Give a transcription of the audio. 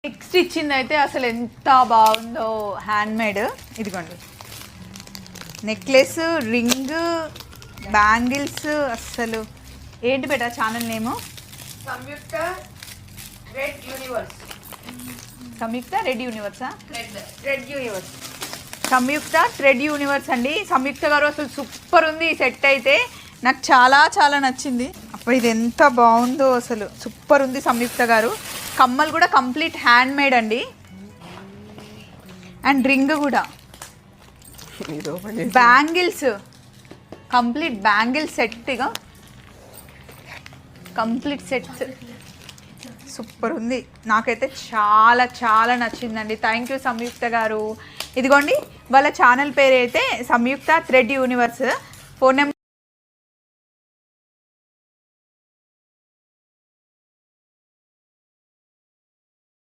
Next ఇచ్చింది అయితే అసలు ఎంత బాగుందో, హ్యాండ్ మేడ్. ఇదిగోండి నెక్లెస్, రింగ్, బ్యాంగిల్స్. అస్సలు ఏంటి బేటా channel name? Samyuktha red universe. Samyuktha red యూనివర్సా? Red universe. Samyuktha thread universe అండి. సంయుక్త గారు అసలు సూపర్ ఉంది ఈ సెట్ అయితే, నాకు చాలా చాలా నచ్చింది. అప్పుడు ఇది ఎంత బాగుందో అసలు, సూపర్ ఉంది సంయుక్త గారు. కమ్మలు కూడా కంప్లీట్ హ్యాండ్ మేడ్ అండి, అండ్ రింగ్ కూడా. బ్యాంగిల్స్ కంప్లీట్ బ్యాంగిల్ సెట్గా, కంప్లీట్ సెట్స్ సూపర్ ఉంది. నాకైతే చాలా చాలా నచ్చిందండి. థ్యాంక్ యూ సంయుక్త గారు. ఇదిగోండి వాళ్ళ ఛానల్ పేరు అయితే సంయుక్త థ్రెడ్ యూనివర్స్. Phone number